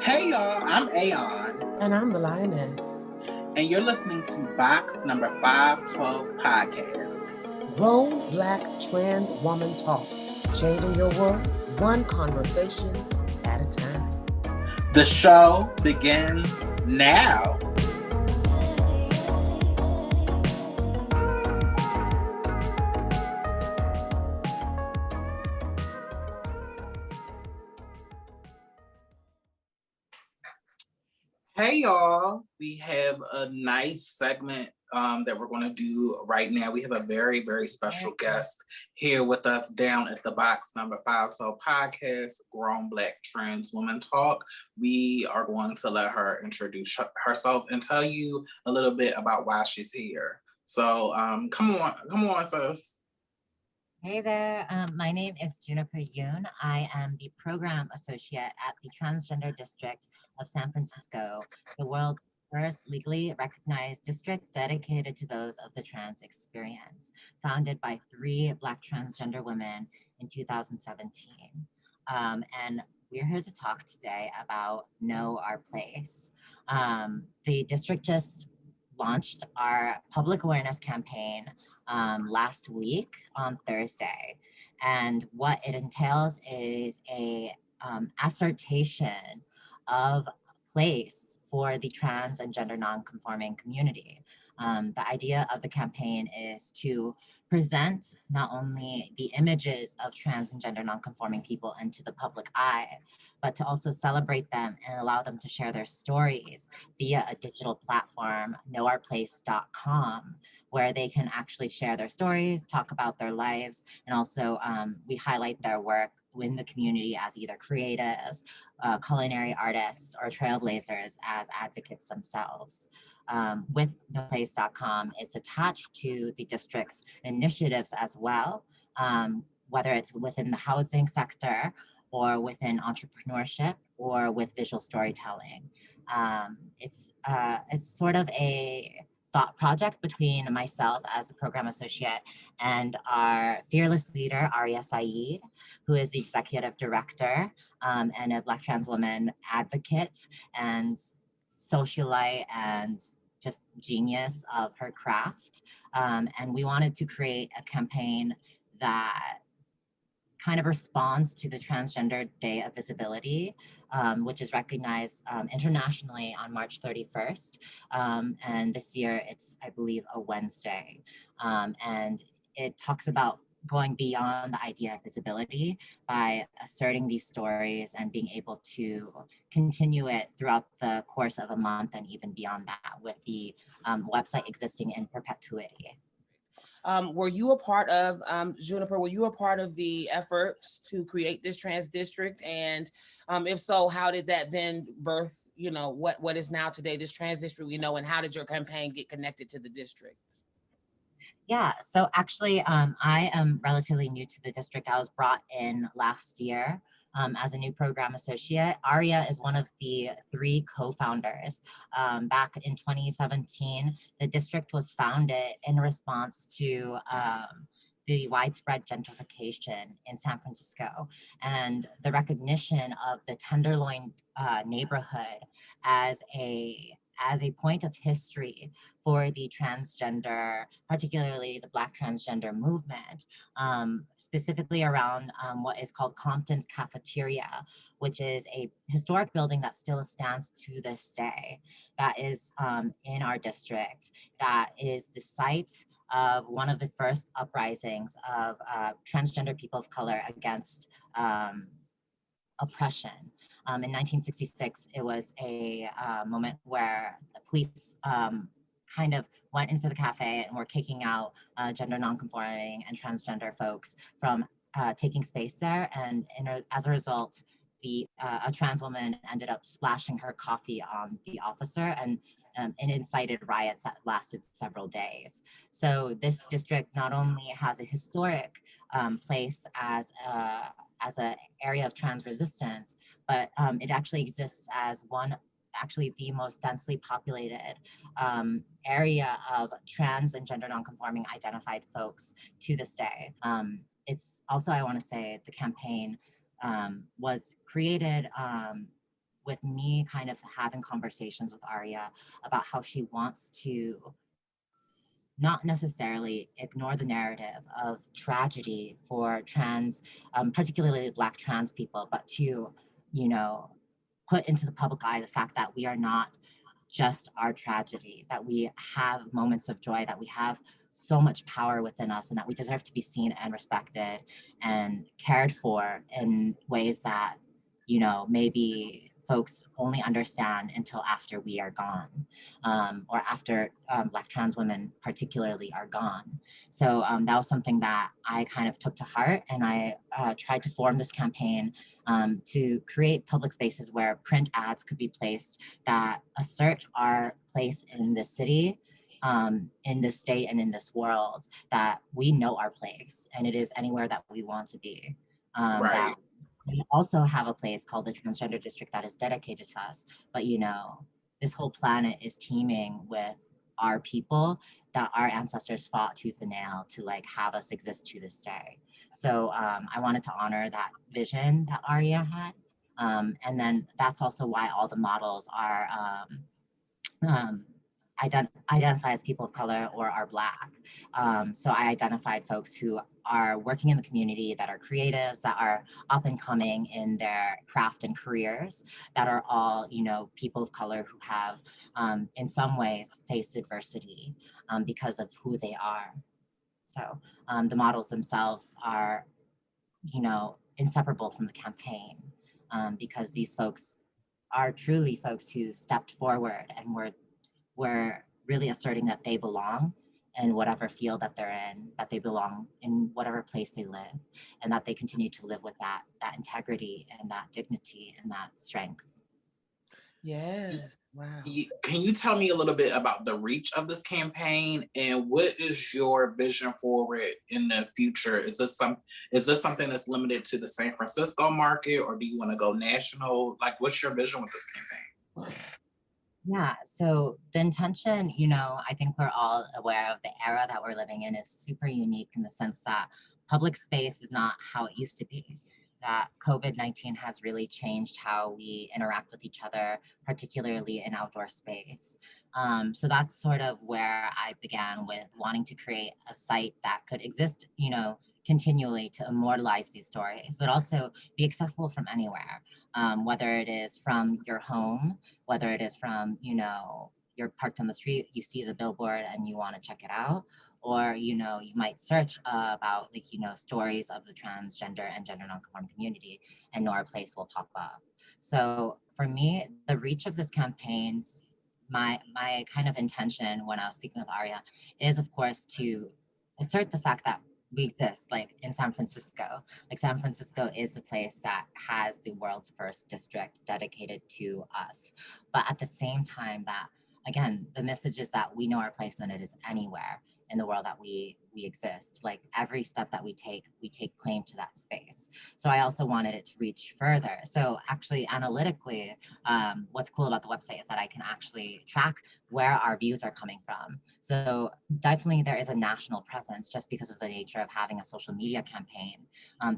Hey y'all, I'm Aeon. And I'm the Lioness. And you're listening to Box number 512 podcast. Grown Black Trans Woman Talk. Changing your world one conversation at a time. The show begins now. Hey y'all, we have a nice segment that we're going to do right now. We have a very, very special guest here with us down at the Box number 512 podcast, Grown Black Trans Woman Talk. We are going to let her introduce herself and tell you a little bit about why she's here. So come on, sis. Hey there, my name is Juniper Yun. I am the Program Associate at the Transgender District of San Francisco, the world's first legally recognized district dedicated to those of the trans experience, founded by 3 Black transgender women in 2017. And we're here to talk today about Know Our Place. The district just launched our public awareness campaign last week on Thursday. And what it entails is a assertion of place for the trans and gender non-conforming community. The idea of the campaign is to present not only the images of trans and gender non-conforming people into the public eye, but to also celebrate them and allow them to share their stories via a digital platform, knowourplace.com, where they can actually share their stories, talk about their lives, and also we highlight their work in the community as either creatives, culinary artists, or trailblazers as advocates themselves. With knowourplace.com, it's attached to the district's initiatives as well, whether it's within the housing sector or within entrepreneurship or with visual storytelling. It's sort of a thought project between myself as the program associate and our fearless leader, Aria Saeed, who is the executive director and a Black trans woman advocate and socialite and just genius of her craft. And we wanted to create a campaign that kind of responds to the Transgender Day of Visibility, which is recognized internationally on March 31st. And this year it's, I believe, a Wednesday. And it talks about going beyond the idea of visibility by asserting these stories and being able to continue it throughout the course of a month and even beyond that, with the website existing in perpetuity. Were you a part of, Juniper, were you a part of the efforts to create this trans district? And if so, how did that then birth, what is now today this trans district we know, and how did your campaign get connected to the district? Yeah, so actually, I am relatively new to the district. I was brought in last year as a new program associate. Aria is one of the 3 co-founders. Back in 2017, the district was founded in response to the widespread gentrification in San Francisco and the recognition of the Tenderloin neighborhood as a point of history for the transgender, particularly the Black transgender movement, specifically around what is called Compton's Cafeteria, which is a historic building that still stands to this day, that is in our district, that is the site of one of the first uprisings of transgender people of color against oppression. In 1966, it was a moment where the police kind of went into the cafe and were kicking out gender nonconforming and transgender folks from taking space there. And as a result, a trans woman ended up splashing her coffee on the officer, and incited riots that lasted several days. So this district not only has a historic place as an area of trans resistance, but it actually exists as actually the most densely populated area of trans and gender nonconforming identified folks to this day. It's also, I want to say, the campaign was created with me kind of having conversations with Aria about how she wants to not necessarily ignore the narrative of tragedy for trans, particularly Black trans people, but to, you know, put into the public eye the fact that we are not just our tragedy, that we have moments of joy, that we have so much power within us, and that we deserve to be seen and respected and cared for in ways that, you know, maybe folks only understand until after we are gone, or after Black trans women particularly are gone. So that was something that I kind of took to heart, and I tried to form this campaign to create public spaces where print ads could be placed that assert our place in this city, in this state, and in this world, that we know our place, and it is anywhere that we want to be. Right. That we also have a place called the Transgender District that is dedicated to us. But, you know, this whole planet is teeming with our people that our ancestors fought tooth and nail to like have us exist to this day. So I wanted to honor that vision that Aria had. And then that's also why all the models are um, identify as people of color or are Black. So I identified folks who are working in the community, that are creatives, that are up and coming in their craft and careers, that are all, you know, people of color who have in some ways faced adversity because of who they are. So the models themselves are, you know, inseparable from the campaign, because these folks are truly folks who stepped forward and were really asserting that they belong in whatever field that they're in, that they belong in whatever place they live, and that they continue to live with that integrity and that dignity and that strength. Yes. Wow. Can you tell me a little bit about the reach of this campaign and what is your vision for it in the future? Is this something that's limited to the San Francisco market, or do you want to go national? Like, what's your vision with this campaign? Yeah, so the intention, you know, I think we're all aware of the era that we're living in is super unique in the sense that public space is not how it used to be. That COVID-19 has really changed how we interact with each other, particularly in outdoor space. So that's sort of where I began with wanting to create a site that could exist, you know, continually to immortalize these stories, but also be accessible from anywhere, whether it is from your home, whether it is from, you know, you're parked on the street, you see the billboard and you want to check it out, or, you know, you might search about, like, you know, stories of the transgender and gender nonconforming community, and Nora Place will pop up. So for me, the reach of this campaign's my kind of intention when I was speaking with Aria is, of course, to assert the fact that we exist, like in San Francisco. Like San Francisco is the place that has the world's first district dedicated to us. But at the same time, that again, the message is that we know our place and it is anywhere in the world that we exist. Like every step that we take claim to that space. So I also wanted it to reach further. So actually analytically, what's cool about the website is that I can actually track where our views are coming from. So definitely there is a national presence just because of the nature of having a social media campaign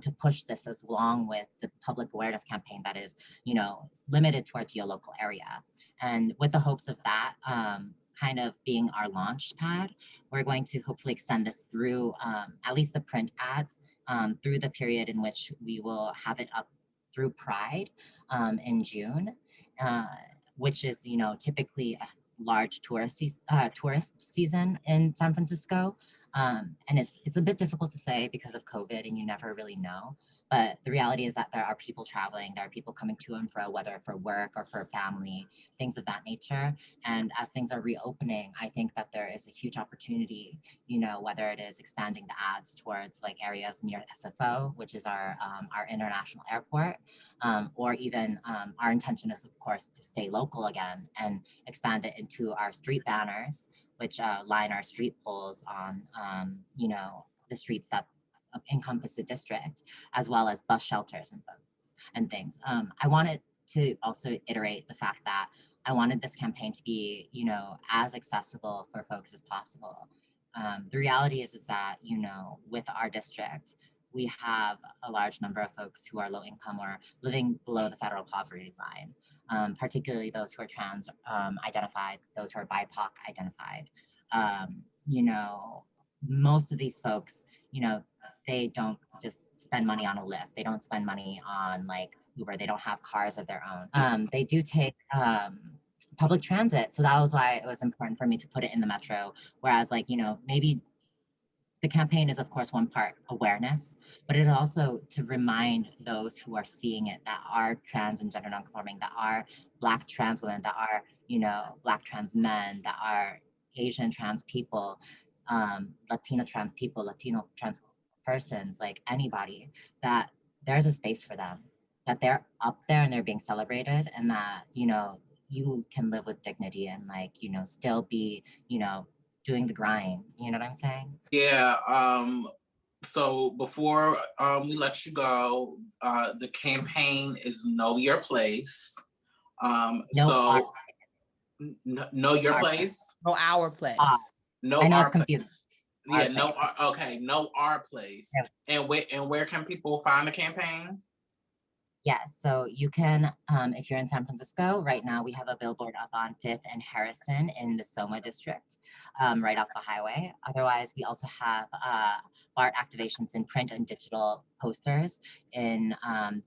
to push this, as along with the public awareness campaign that is, you know, limited to our geolocal area. And with the hopes of that kind of being our launch pad, we're going to hopefully extend this through at least the print ads through the period in which we will have it up through Pride in June, which is, you know, typically a large tourist season in San Francisco. And it's a bit difficult to say because of COVID and you never really know. But the reality is that there are people traveling, there are people coming to and fro, whether for work or for family, things of that nature. And as things are reopening, I think that there is a huge opportunity, you know, whether it is expanding the ads towards like areas near SFO, which is our international airport, or even our intention is, of course, to stay local again and expand it into our street banners, which line our street poles on, you know, the streets that encompass the district, as well as bus shelters and things. I wanted to also iterate the fact that I wanted this campaign to be, you know, as accessible for folks as possible. The reality is that, you know, with our district, we have a large number of folks who are low income or living below the federal poverty line. particularly those who are trans identified, those who are BIPOC identified. Most of these folks, they don't just spend money on a Lyft. They don't spend money on like Uber. They don't have cars of their own. They do take public transit. So that was why it was important for me to put it in the metro. Whereas like, maybe the campaign is of course one part awareness, but it is also to remind those who are seeing it that are trans and gender nonconforming, that are Black trans women, that are, Black trans men, that are Asian trans people, Latina trans people, Latino trans persons, like anybody, that there's a space for them, that they're up there and they're being celebrated, and that, you can live with dignity and like, still be, doing the grind. You know what I'm saying? Yeah. So before we let you go, the campaign is Know Your Place. Know Your Place. Know Our Place. Know I know Our it's confusing. Place. Yeah, Know Our Place. Yeah. And where can people find the campaign? Yes, so you can, if you're in San Francisco, right now we have a billboard up on 5th and Harrison in the Soma district, right off the highway. Otherwise, we also have BART activations in print and digital posters in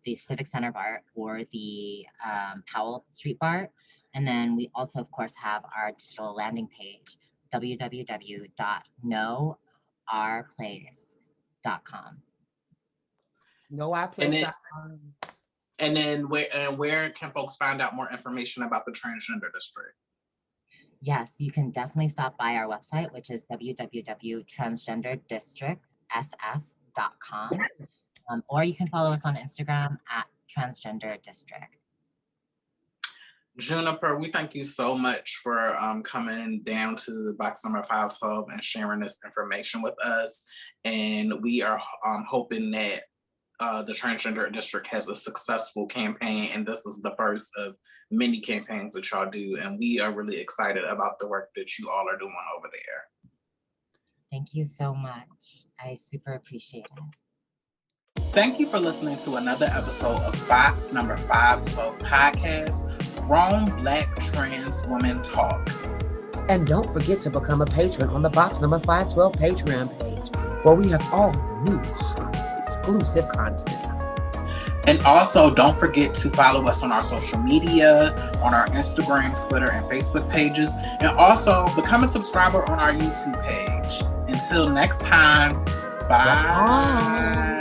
the Civic Center BART or the Powell Street BART. And then we also, of course, have our digital landing page, www.knowourplace.com. Knowourplace.com. And then where can folks find out more information about the Transgender District? Yes, you can definitely stop by our website, which is www.transgenderdistrictsf.com. Or you can follow us on Instagram at Transgender District. Juniper, we thank you so much for coming down to the Box Number 5 Hub and sharing this information with us. And we are hoping that the Transgender District has a successful campaign, and this is the first of many campaigns that y'all do, and we are really excited about the work that you all are doing over there. Thank you so much. I super appreciate it. Thank you for listening to another episode of Box Number 512 podcast, Grown Black Trans Women Talk. And don't forget to become a patron on the Box Number 512 Patreon page, where we have all new exclusive content. And also don't forget to follow us on our social media, on our Instagram, Twitter, and Facebook pages. And also become a subscriber on our YouTube page. Until next time, bye.